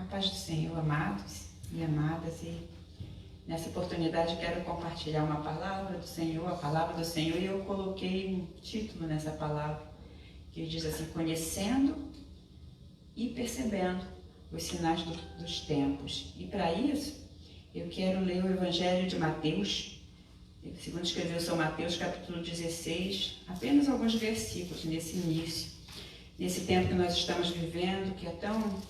A paz do Senhor, amados e amadas, e nessa oportunidade quero compartilhar uma palavra do Senhor, a palavra do Senhor, e eu coloquei um título nessa palavra, que diz assim: conhecendo e percebendo os sinais dos tempos. E para isso, eu quero ler o Evangelho de Mateus, segundo escreveu São Mateus, capítulo 16, apenas alguns versículos nesse início, nesse tempo que nós estamos vivendo, que é tão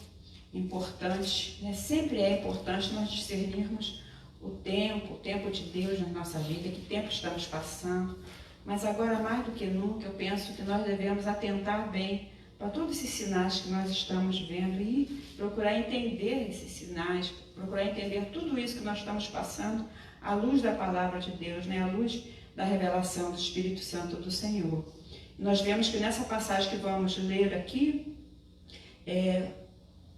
importante, né? Sempre é importante nós discernirmos o tempo de Deus na nossa vida, que tempo estamos passando, mas agora mais do que nunca eu penso que nós devemos atentar bem para todos esses sinais que nós estamos vendo e procurar entender esses sinais, procurar entender tudo isso que nós estamos passando à luz da palavra de Deus, né? À luz da revelação do Espírito Santo do Senhor. Nós vemos que nessa passagem que vamos ler aqui,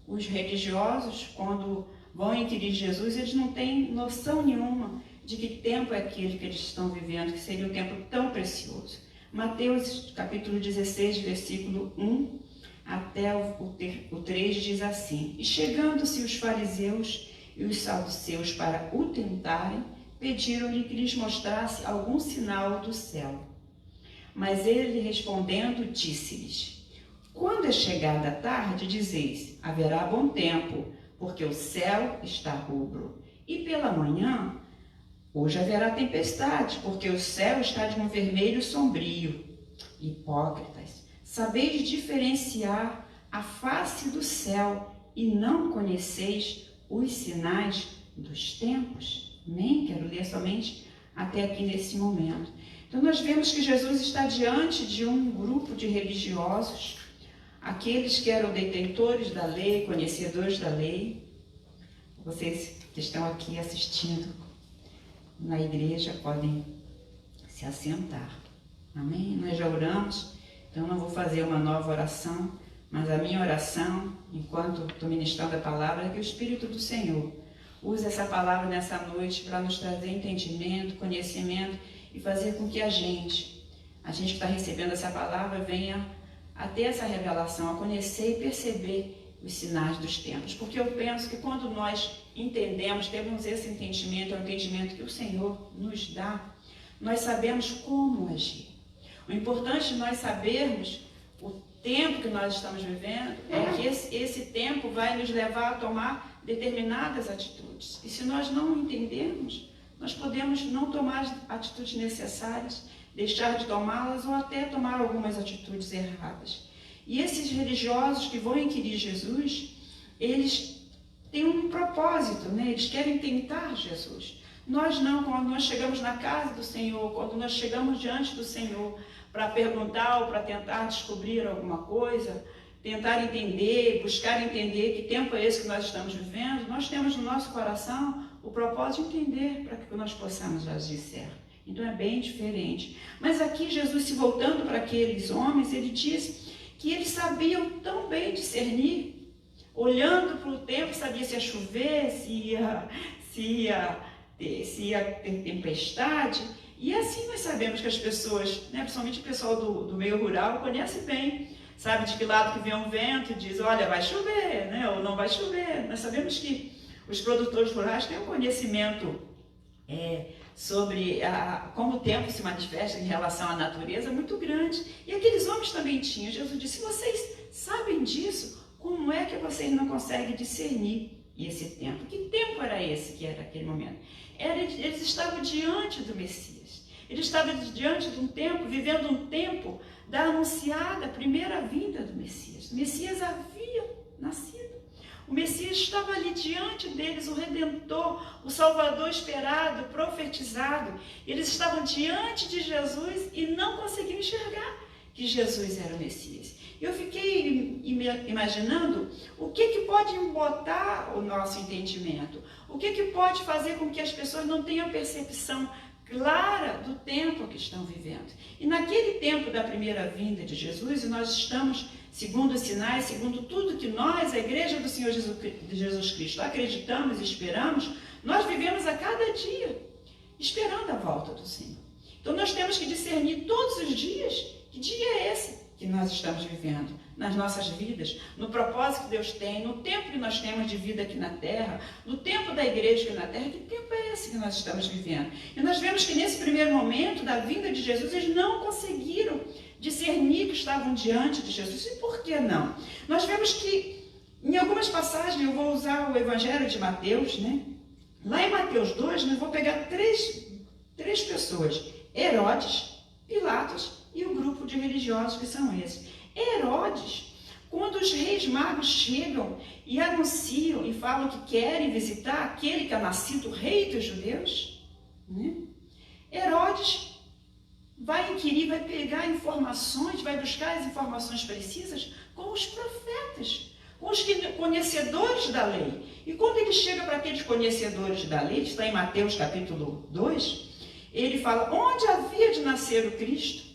os religiosos, quando vão inquirir Jesus, eles não têm noção nenhuma de que tempo é aquele que eles estão vivendo, que seria um tempo tão precioso. Mateus, capítulo 16, versículo 1 até o 3 diz assim: E chegando-se os fariseus e os saduceus para o tentarem, pediram-lhe que lhes mostrasse algum sinal do céu. Mas ele respondendo, disse-lhes: Quando é chegada a tarde, dizeis, haverá bom tempo, porque o céu está rubro. E pela manhã, hoje haverá tempestade, porque o céu está de um vermelho sombrio. Hipócritas, sabeis diferenciar a face do céu e não conheceis os sinais dos tempos? Nem quero ler somente até aqui nesse momento. Então nós vemos que Jesus está diante de um grupo de religiosos, aqueles que eram detentores da lei, conhecedores da lei. Vocês que estão aqui assistindo na igreja podem se assentar. Amém? Nós já oramos, então não vou fazer uma nova oração, mas a minha oração, enquanto estou ministrando a palavra, é que o Espírito do Senhor use essa palavra nessa noite para nos trazer entendimento, conhecimento e fazer com que a gente que está recebendo essa palavra, venha a ter essa revelação, a conhecer e perceber os sinais dos tempos. Porque eu penso que quando nós entendemos, temos esse entendimento, é o entendimento que o Senhor nos dá, nós sabemos como agir. O importante de nós sabermos o tempo que nós estamos vivendo é que esse tempo vai nos levar a tomar determinadas atitudes. E se nós não entendermos, nós podemos não tomar as atitudes necessárias, deixar de tomá-las ou até tomar algumas atitudes erradas. E esses religiosos que vão inquirir Jesus, eles têm um propósito, né? Eles querem tentar Jesus. Nós não, quando nós chegamos na casa do Senhor, quando nós chegamos diante do Senhor para perguntar ou para tentar descobrir alguma coisa, tentar entender, buscar entender que tempo é esse que nós estamos vivendo, nós temos no nosso coração o propósito de entender para que nós possamos agir certo. Então é bem diferente. Mas aqui Jesus, se voltando para aqueles homens, ele diz que eles sabiam tão bem discernir, olhando para o tempo, sabia se ia chover, se ia ter tempestade. E assim nós sabemos que as pessoas, né, principalmente o pessoal do meio rural, conhece bem, sabe de que lado que vem um vento e diz, olha, vai chover, né, ou não vai chover. Nós sabemos que os produtores rurais têm um conhecimento sobre como o tempo se manifesta em relação à natureza muito grande. E aqueles homens também tinham. Jesus disse, se vocês sabem disso, como é que vocês não conseguem discernir esse tempo? Que tempo era esse que era aquele momento? Eles estavam diante do Messias. Eles estavam diante de um tempo, vivendo um tempo da anunciada primeira vinda do Messias. O Messias havia nascido. O Messias estava ali diante deles, o Redentor, o Salvador esperado, profetizado. Eles estavam diante de Jesus e não conseguiam enxergar que Jesus era o Messias. Eu fiquei imaginando o que pode embotar o nosso entendimento, o que pode fazer com que as pessoas não tenham percepção clara do tempo que estão vivendo. E naquele tempo da primeira vinda de Jesus, e nós estamos, segundo os sinais, segundo tudo que nós, a Igreja do Senhor Jesus Cristo, acreditamos e esperamos, nós vivemos a cada dia esperando a volta do Senhor. Então nós temos que discernir todos os dias que dia é esse que nós estamos vivendo nas nossas vidas, no propósito que Deus tem, no tempo que nós temos de vida aqui na Terra, no tempo da igreja aqui na Terra. Que tempo é esse que nós estamos vivendo? E nós vemos que nesse primeiro momento da vinda de Jesus, eles não conseguiram discernir que estavam diante de Jesus. E por que não? Nós vemos que em algumas passagens, eu vou usar o Evangelho de Mateus, né? Lá em Mateus 2, eu vou pegar três pessoas: Herodes, Pilatos e o grupo de religiosos que são esses. Herodes, quando os reis magos chegam e anunciam e falam que querem visitar aquele que é nascido rei dos judeus, né? Herodes vai inquirir, vai pegar informações, vai buscar as informações precisas com os profetas, com os conhecedores da lei. E quando ele chega para aqueles conhecedores da lei, está em Mateus capítulo 2, ele fala onde havia de nascer o Cristo.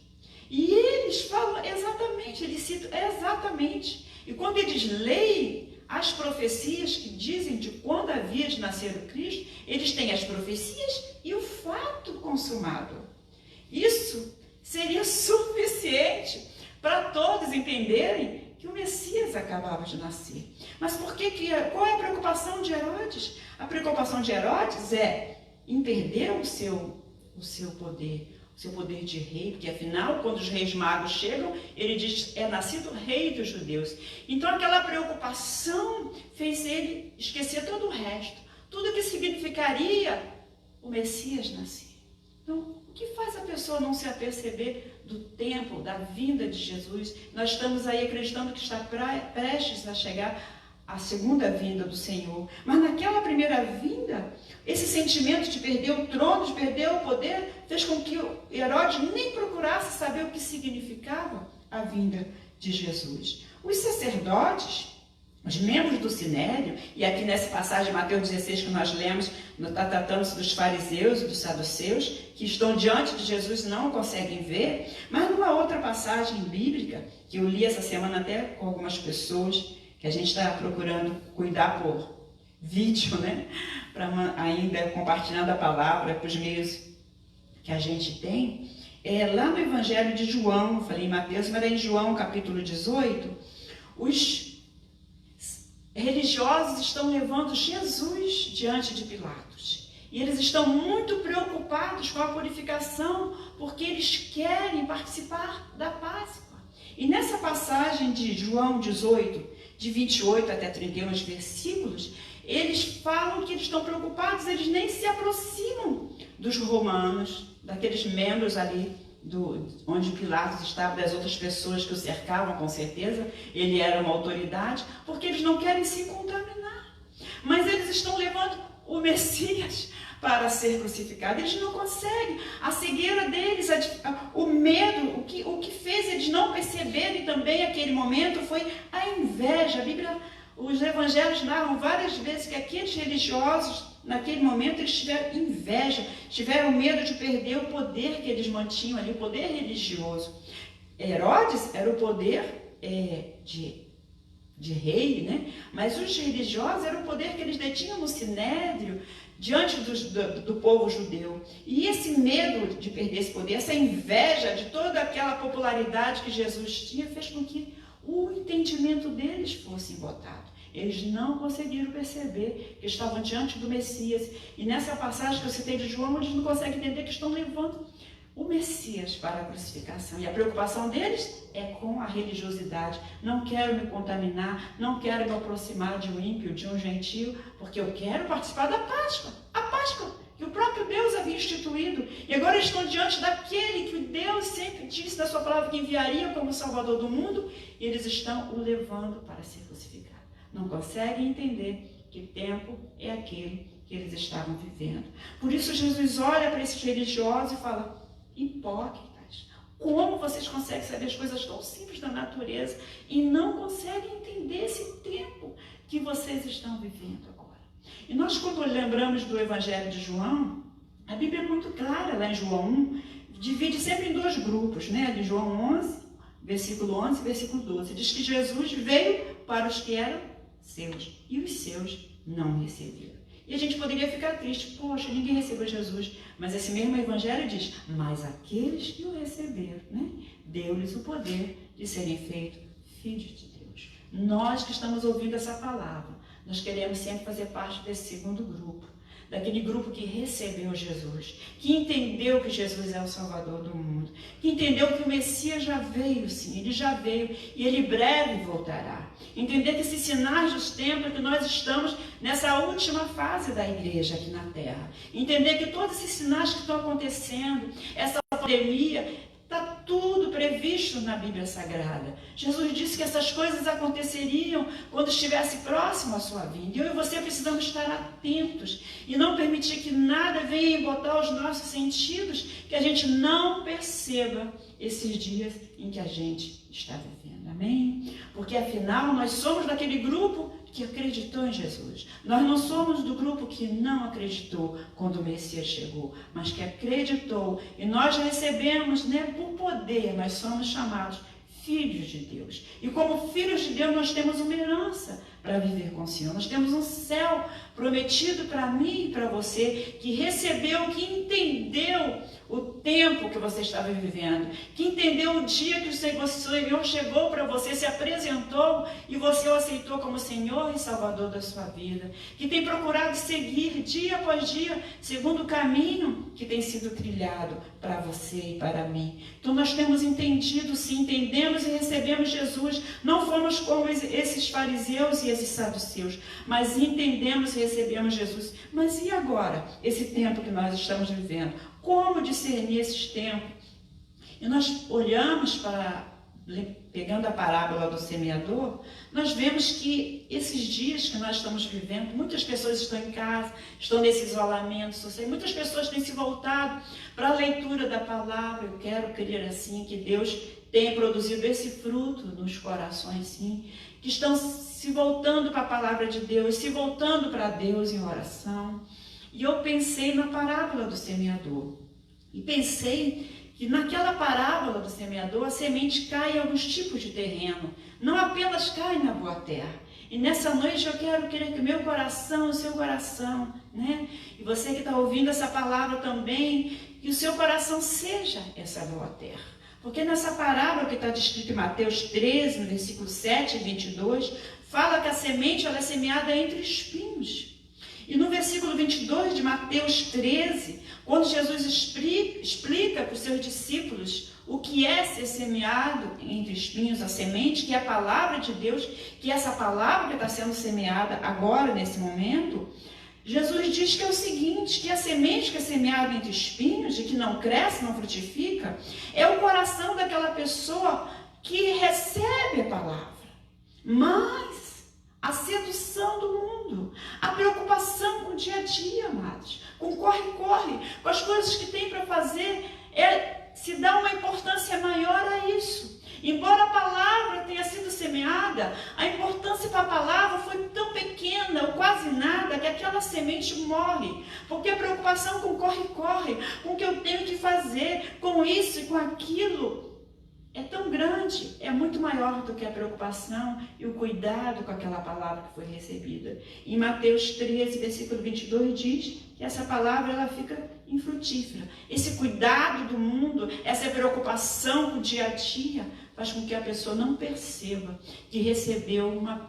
E eles falam exatamente, eles citam exatamente. E quando eles leem as profecias que dizem de quando havia de nascer o Cristo, eles têm as profecias e o fato consumado. Isso seria suficiente para todos entenderem que o Messias acabava de nascer. Mas qual é a preocupação de Herodes? A preocupação de Herodes é em perder o seu poder de rei, porque afinal, quando os reis magos chegam, ele diz, é nascido rei dos judeus. Então aquela preocupação fez ele esquecer todo o resto, tudo que significaria o Messias nascer. Então, o que faz a pessoa não se aperceber do tempo, da vinda de Jesus? Nós estamos aí acreditando que está prestes a chegar a segunda vinda do Senhor. Mas naquela primeira vinda, esse sentimento de perder o trono, de perder o poder, fez com que Herodes nem procurasse saber o que significava a vinda de Jesus. Os sacerdotes, os membros do Sinédrio, e aqui nessa passagem de Mateus 16 que nós lemos, está tratando-se dos fariseus e dos saduceus, que estão diante de Jesus e não o conseguem ver, mas numa outra passagem bíblica, que eu li essa semana até com algumas pessoas, que a gente está procurando cuidar por vídeo, né? Para ainda compartilhando a palavra para os meios que a gente tem. Lá no Evangelho de João, eu falei em Mateus, mas em João capítulo 18, os religiosos estão levando Jesus diante de Pilatos. E eles estão muito preocupados com a purificação, porque eles querem participar da Páscoa. E nessa passagem de João 18, de 28 até 31 versículos, eles falam que eles estão preocupados, eles nem se aproximam dos romanos, daqueles membros ali, onde Pilatos estava, das outras pessoas que o cercavam, com certeza, ele era uma autoridade, porque eles não querem se contaminar. Mas eles estão levando o Messias para ser crucificado, eles não conseguem. A cegueira deles, o medo, o que fez eles não perceberem também aquele momento foi a inveja. A Bíblia, os evangelhos narram várias vezes que aqueles religiosos, naquele momento, eles tiveram inveja, tiveram medo de perder o poder que eles mantinham ali, o poder religioso. Herodes era o poder de rei, né? Mas os religiosos eram o poder que eles detinham no Sinédrio, diante do povo judeu. E esse medo de perder esse poder, essa inveja de toda aquela popularidade que Jesus tinha, fez com que o entendimento deles fosse embotado. Eles não conseguiram perceber que estavam diante do Messias. E nessa passagem que eu citei de João, eles não conseguem entender que estão levando o Messias para a crucificação. E a preocupação deles é com a religiosidade. Não quero me contaminar, não quero me aproximar de um ímpio, de um gentio, porque eu quero participar da Páscoa. A Páscoa que o próprio Deus havia instituído. E agora eles estão diante daquele que Deus sempre disse na sua palavra que enviaria como Salvador do mundo, e eles estão o levando para ser crucificado. Não conseguem entender que tempo é aquele que eles estavam vivendo. Por isso Jesus olha para esses religiosos e fala: hipócritas, como vocês conseguem saber as coisas tão simples da natureza e não conseguem entender esse tempo que vocês estão vivendo agora? E nós, quando lembramos do Evangelho de João, a Bíblia é muito clara lá em João 1, divide sempre em dois grupos, né? De João 11, versículo 11 e versículo 12. Diz que Jesus veio para os que eram seus e os seus não receberam. E a gente poderia ficar triste, poxa, ninguém recebeu Jesus. Mas esse mesmo Evangelho diz, mas aqueles que o receberam, né, deu-lhes o poder de serem feitos filhos de Deus. Nós que estamos ouvindo essa palavra, nós queremos sempre fazer parte desse segundo grupo, daquele grupo que recebeu Jesus, que entendeu que Jesus é o Salvador do mundo, que entendeu que o Messias já veio, sim, ele já veio e ele breve voltará. Entender que esses sinais dos tempos é que nós estamos nessa última fase da igreja aqui na Terra. Entender que todos esses sinais que estão acontecendo, essa pandemia, está tudo previsto na Bíblia Sagrada. Jesus disse que essas coisas aconteceriam quando estivesse próximo à sua vinda. E eu e você precisamos estar atentos e não permitir que nada venha embotar os nossos sentidos, que a gente não perceba esses dias em que a gente está vivendo. Amém? Porque afinal nós somos daquele grupo que acreditou em Jesus. Nós não somos do grupo que não acreditou quando o Messias chegou, mas que acreditou. E nós recebemos, por poder, nós somos chamados filhos de Deus. E como filhos de Deus, nós temos uma herança para viver com o Senhor. Nós temos um céu prometido para mim e para você, que recebeu, que entendeu o tempo que você estava vivendo, que entendeu o dia que o Senhor chegou para você, se apresentou e você o aceitou como Senhor e Salvador da sua vida, que tem procurado seguir dia após dia, segundo o caminho que tem sido trilhado para você e para mim. Então nós temos entendido, sim, entendemos e recebemos Jesus, não fomos como esses fariseus e esses saduceus, mas entendemos e recebemos Jesus. Mas e agora, esse tempo que nós estamos vivendo? Como discernir esses tempos? E nós olhamos para, pegando a parábola do semeador, nós vemos que esses dias que nós estamos vivendo, muitas pessoas estão em casa, estão nesse isolamento social, muitas pessoas têm se voltado para a leitura da palavra. Eu quero crer assim, que Deus tem produzido esse fruto nos corações, sim, que estão se voltando para a palavra de Deus, se voltando para Deus em oração. E eu pensei na parábola do semeador. E pensei que naquela parábola do semeador, a semente cai em alguns tipos de terreno. Não apenas cai na boa terra. E nessa noite eu quero querer que o meu coração, o seu coração, e você que está ouvindo essa palavra também, que o seu coração seja essa boa terra. Porque nessa parábola que está descrita em Mateus 13, no versículo 7 e 22, fala que a semente ela é semeada entre espinhos. E no versículo 22 de Mateus 13, quando Jesus explica para os seus discípulos o que é ser semeado entre espinhos, a semente, que é a palavra de Deus, que é essa palavra que está sendo semeada agora, nesse momento, Jesus diz que é o seguinte, que a semente que é semeada entre espinhos e que não cresce, não frutifica, é o coração daquela pessoa que recebe a palavra, mas a sedução do mundo, a preocupação com o dia a dia, amados, com corre-corre, com as coisas que tem para fazer, se dá uma importância maior a isso. Embora a palavra tenha sido semeada, a importância para a palavra foi tão pequena, ou quase nada, que aquela semente morre. Porque a preocupação com corre-corre, com o que eu tenho que fazer, com isso e com aquilo, é tão grande, é muito maior do que a preocupação e o cuidado com aquela palavra que foi recebida. Em Mateus 13, versículo 22, diz que essa palavra ela fica infrutífera. Esse cuidado do mundo, essa preocupação com o dia a dia, faz com que a pessoa não perceba que recebeu uma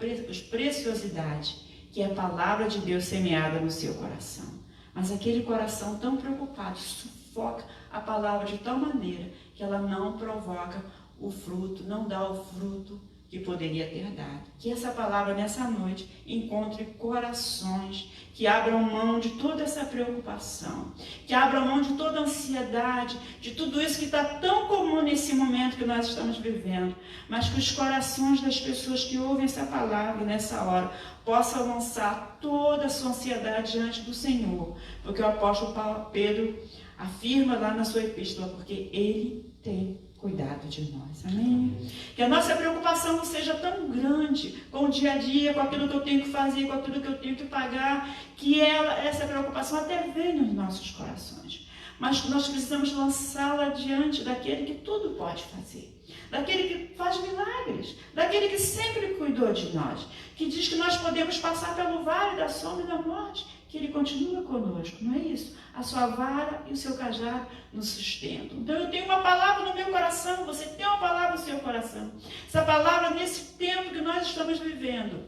preciosidade, que é a palavra de Deus semeada no seu coração. Mas aquele coração tão preocupado sufoca a palavra de tal maneira que ela não provoca o fruto, não dá o fruto que poderia ter dado. Que essa palavra nessa noite encontre corações que abram mão de toda essa preocupação, que abram mão de toda a ansiedade, de tudo isso que está tão comum nesse momento que nós estamos vivendo, mas que os corações das pessoas que ouvem essa palavra nessa hora possam lançar toda a sua ansiedade diante do Senhor, porque o apóstolo Pedro afirma lá na sua epístola, porque ele tem cuidado de nós, amém? Que a nossa preocupação não seja tão grande com o dia a dia, com aquilo que eu tenho que fazer, com aquilo que eu tenho que pagar, que essa preocupação até vem nos nossos corações. mas nós precisamos lançá-la diante daquele que tudo pode fazer, daquele que faz milagres, daquele que sempre cuidou de nós, que diz que nós podemos passar pelo vale da sombra e da morte, que Ele continua conosco, não é isso? A sua vara e o seu cajado nos sustentam. Então eu tenho uma palavra no meu coração, você tem uma palavra no seu coração. Essa palavra, nesse tempo que nós estamos vivendo,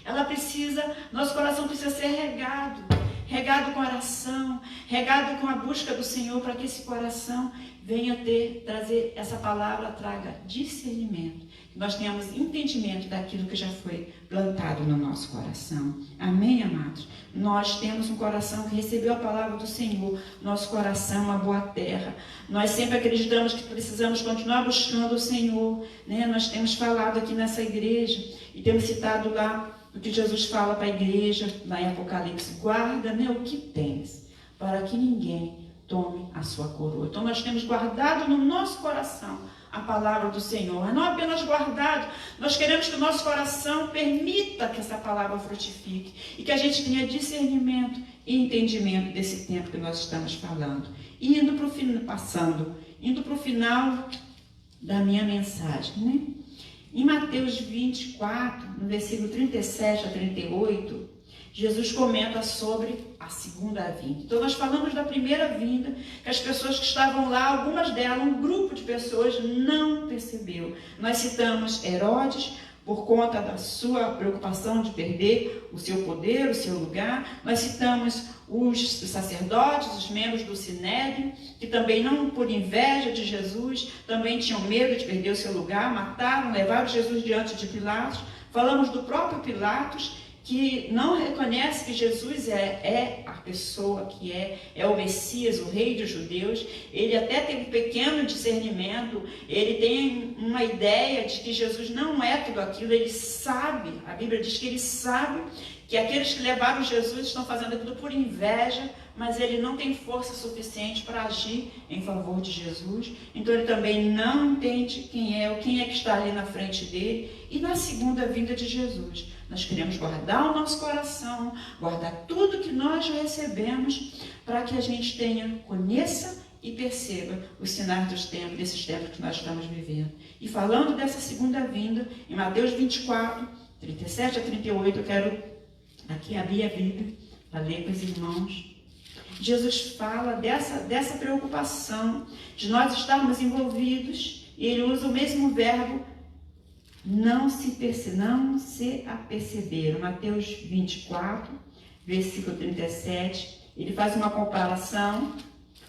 ela precisa, nosso coração precisa ser regado com oração, regado com a busca do Senhor, para que esse coração venha trazer essa palavra, traga discernimento, que nós tenhamos entendimento daquilo que já foi plantado no nosso coração. Amém, amados? Nós temos um coração que recebeu a palavra do Senhor, nosso coração é uma boa terra. Nós sempre acreditamos que precisamos continuar buscando o Senhor, né? Nós temos falado aqui nessa igreja e temos citado lá o que Jesus fala para a igreja, lá em Apocalipse: guarda, né, o que tens, para que ninguém tome a sua coroa. Então nós temos guardado no nosso coração a palavra do Senhor. Mas não apenas guardado, nós queremos que o nosso coração permita que essa palavra frutifique e que a gente tenha discernimento e entendimento desse tempo que nós estamos falando. E indo para o final da minha mensagem, né? Em Mateus 24, no versículo 37 a 38, Jesus comenta sobre a segunda vinda. Então nós falamos da primeira vinda, que as pessoas que estavam lá, algumas delas, um grupo de pessoas, não percebeu. Nós citamos Herodes, por conta da sua preocupação de perder o seu poder, o seu lugar. Nós citamos os sacerdotes, os membros do Sinédrio, que também, não por inveja de Jesus, também tinham medo de perder o seu lugar, mataram, levaram Jesus diante de Pilatos. Falamos do próprio Pilatos, que não reconhece que Jesus é a pessoa que é o Messias, o rei dos judeus. Ele até tem um pequeno discernimento, ele tem uma ideia de que Jesus não é tudo aquilo, ele sabe, a Bíblia diz que ele sabe que aqueles que levaram Jesus estão fazendo aquilo por inveja, mas ele não tem força suficiente para agir em favor de Jesus. Então ele também não entende quem é que está ali na frente dele. E na segunda vinda de Jesus, nós queremos guardar o nosso coração, guardar tudo que nós já recebemos, para que a gente conheça e perceba os sinais dos tempos, desses tempos que nós estamos vivendo. E falando dessa segunda vinda, em Mateus 24, 37 a 38, eu quero aqui abrir a Bíblia para ler com os irmãos. Jesus fala dessa preocupação de nós estarmos envolvidos, e ele usa o mesmo verbo, não se aperceberam. Mateus 24, versículo 37, ele faz uma comparação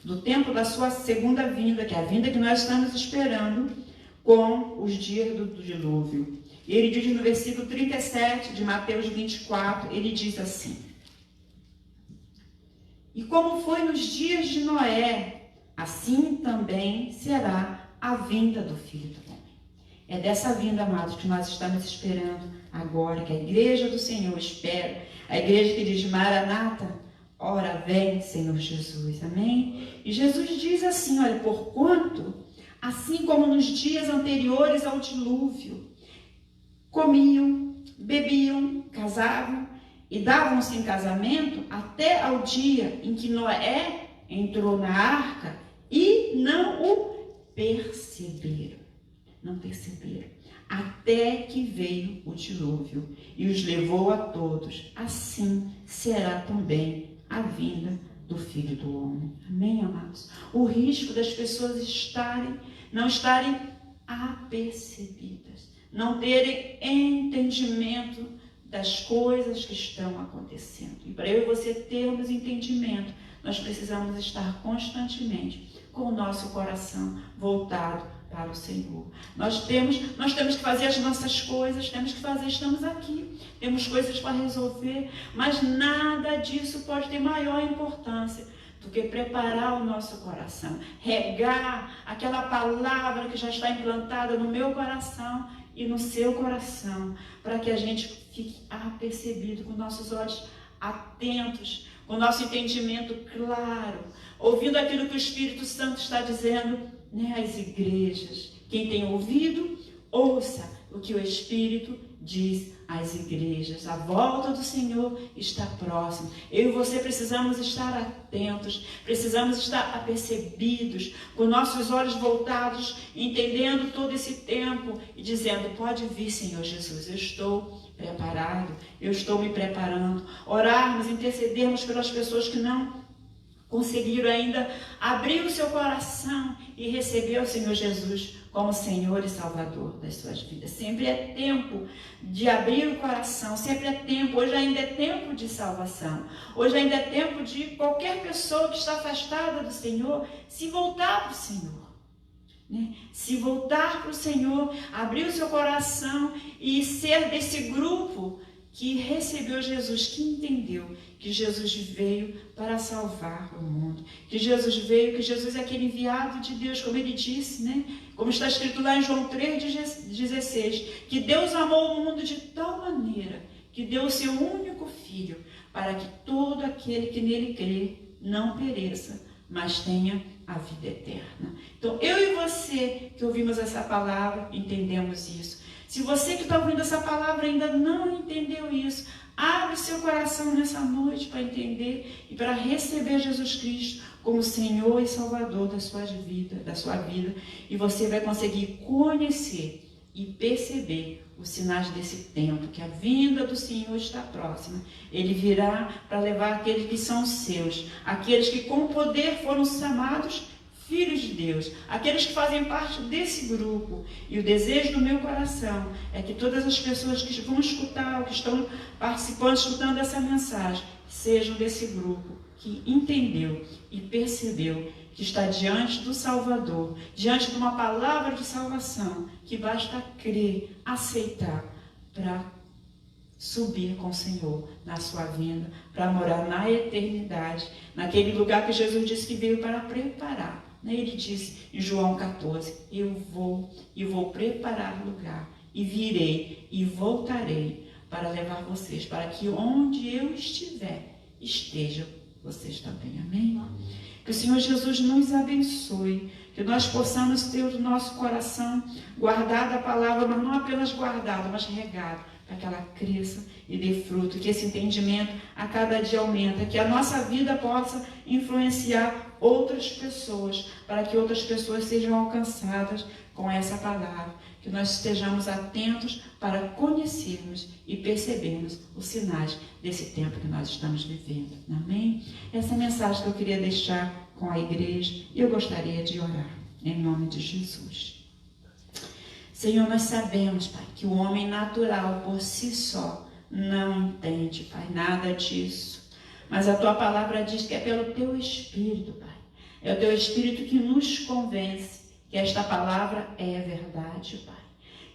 do tempo da sua segunda vinda, que é a vinda que nós estamos esperando, com os dias do dilúvio. E ele diz no versículo 37 de Mateus 24, ele diz assim: e como foi nos dias de Noé, assim também será a vinda do Filho do Homem. É dessa vinda, amados, que nós estamos esperando agora, que a igreja do Senhor espera, a igreja que diz: Maranata, ora vem, Senhor Jesus. Amém? E Jesus diz assim: olha, porquanto, assim como nos dias anteriores ao dilúvio, comiam, bebiam, casavam e davam-se em casamento até ao dia em que Noé entrou na arca, e não o perceberam. Não perceberam. Até que veio o dilúvio e os levou a todos. Assim será também a vinda do Filho do Homem. Amém, amados? O risco das pessoas não estarem apercebidas, não terem entendimento das coisas que estão acontecendo. E para eu e você termos entendimento, nós precisamos estar constantemente com o nosso coração voltado para o Senhor. Nós temos que fazer as nossas coisas, estamos aqui, temos coisas para resolver, mas nada disso pode ter maior importância do que preparar o nosso coração, regar aquela palavra que já está implantada no meu coração e no seu coração, para que a gente fique apercebido, com nossos olhos atentos, com o nosso entendimento claro, ouvindo aquilo que o Espírito Santo está dizendo, né, às igrejas. Quem tem ouvido, ouça o que o Espírito diz às igrejas. A volta do Senhor está próxima. Eu e você precisamos estar atentos, precisamos estar apercebidos, com nossos olhos voltados, entendendo todo esse tempo e dizendo: pode vir, Senhor Jesus, eu estou preparado, eu estou me preparando. Orarmos, intercedermos pelas pessoas que não conseguiram ainda abrir o seu coração e receber o Senhor Jesus como Senhor e Salvador das suas vidas. Sempre é tempo de abrir o coração, sempre é tempo. Hoje ainda é tempo de salvação. Hoje ainda é tempo de qualquer pessoa que está afastada do Senhor se voltar para o Senhor. Se voltar para o Senhor, abrir o seu coração e ser desse grupo que recebeu Jesus, que entendeu que Jesus veio para salvar o mundo, que Jesus veio, que Jesus é aquele enviado de Deus, como ele disse, como está escrito lá em João 3,16, que Deus amou o mundo de tal maneira que deu o seu único Filho, para que todo aquele que nele crê não pereça, mas tenha a vida eterna. Então, eu e você que ouvimos essa palavra, entendemos isso. Se você que está ouvindo essa palavra ainda não entendeu isso, abre seu coração nessa noite para entender e para receber Jesus Cristo como Senhor e Salvador da sua vida, e você vai conseguir conhecer e perceber os sinais desse tempo, que a vinda do Senhor está próxima. Ele virá para levar aqueles que são seus, aqueles que com poder foram chamados filhos de Deus, aqueles que fazem parte desse grupo. E o desejo do meu coração é que todas as pessoas que vão escutar, ou que estão participando, escutando essa mensagem, sejam desse grupo que entendeu e percebeu que está diante do Salvador, diante de uma palavra de salvação, que basta crer, aceitar, para subir com o Senhor na sua vinda, para morar na eternidade, naquele lugar que Jesus disse que veio para preparar. Ele disse em João 14, eu vou preparar lugar, e virei e voltarei para levar vocês, para que onde eu estiver, estejam vocês também. Amém? Que o Senhor Jesus nos abençoe, que nós possamos ter o nosso coração guardado a palavra, mas não apenas guardado, mas regado, para que ela cresça e dê fruto, que esse entendimento a cada dia aumenta, que a nossa vida possa influenciar outras pessoas, para que outras pessoas sejam alcançadas com essa palavra, que nós estejamos atentos para conhecermos e percebermos os sinais desse tempo que nós estamos vivendo. Amém? Essa é a mensagem que eu queria deixar com a igreja, e eu gostaria de orar, em nome de Jesus. Senhor, nós sabemos, Pai, que o homem natural por si só não entende, Pai, nada disso. Mas a Tua palavra diz que é pelo Teu Espírito, Pai. É o Teu Espírito que nos convence que esta palavra é verdade, Pai.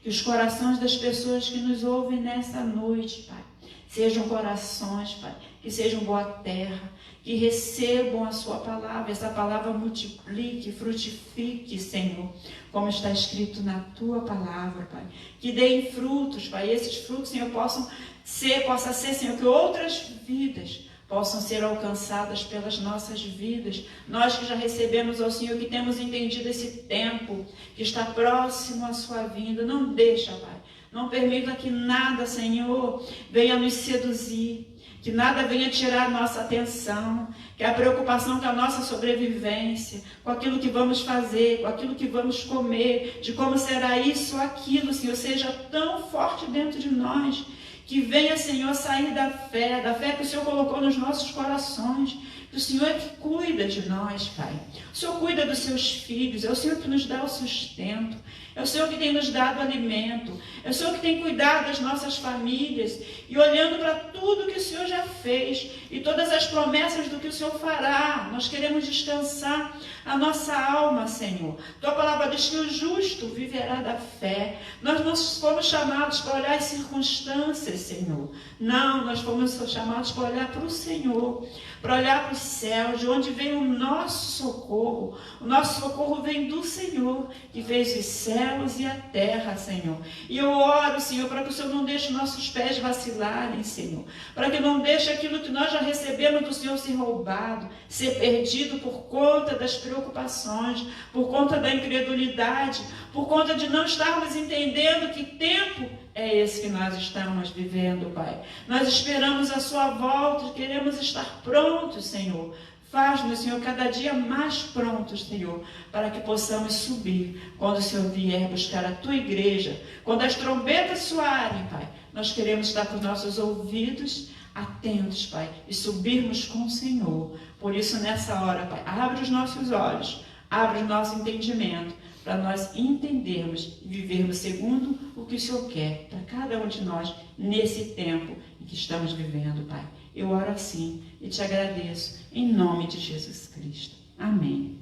Que os corações das pessoas que nos ouvem nessa noite, Pai, sejam corações, Pai, que sejam boa terra, que recebam a Sua palavra, essa palavra multiplique, frutifique, Senhor, como está escrito na Tua palavra, Pai. Que deem frutos, Pai, e esses frutos, Senhor, possa ser, Senhor, que outras vidas possam ser alcançadas pelas nossas vidas. Nós que já recebemos ao Senhor, que temos entendido esse tempo, que está próximo à Sua vinda, não deixa, Pai, não permita que nada, Senhor, venha nos seduzir, que nada venha tirar a nossa atenção, que a preocupação com a nossa sobrevivência, com aquilo que vamos fazer, com aquilo que vamos comer, de como será isso ou aquilo, Senhor, seja tão forte dentro de nós, que venha, Senhor, sair da fé que o Senhor colocou nos nossos corações, que o Senhor é que cuida de nós, Pai. O Senhor cuida dos seus filhos, é o Senhor que nos dá o sustento, é o Senhor que tem nos dado alimento, é o Senhor que tem cuidado das nossas famílias, e olhando para tudo que o Senhor já fez, e todas as promessas do que o Senhor fará, nós queremos descansar a nossa alma, Senhor. Tua palavra diz que o justo viverá da fé. Nós não fomos chamados para olhar as circunstâncias, Senhor. Não, nós fomos chamados para olhar para o Senhor, para olhar para os céus, de onde vem o nosso socorro. O nosso socorro vem do Senhor, que fez os céus e a terra, Senhor. E eu oro, Senhor, para que o Senhor não deixe nossos pés vacilarem, Senhor. Para que não deixe aquilo que nós já recebemos do Senhor ser roubado, ser perdido por conta das preocupações, por conta da incredulidade, por conta de não estarmos entendendo que tempo É esse que nós estamos vivendo, Pai. Nós esperamos a sua volta e queremos estar prontos, Senhor. Faz-nos, Senhor, cada dia mais prontos, Senhor, para que possamos subir quando o Senhor vier buscar a tua igreja. Quando as trombetas soarem, Pai, nós queremos estar com nossos ouvidos atentos, Pai, e subirmos com o Senhor. Por isso, nessa hora, Pai, abre os nossos olhos, abre o nosso entendimento, para nós entendermos e vivermos segundo o que o Senhor quer para cada um de nós nesse tempo em que estamos vivendo, Pai. Eu oro assim e te agradeço em nome de Jesus Cristo. Amém.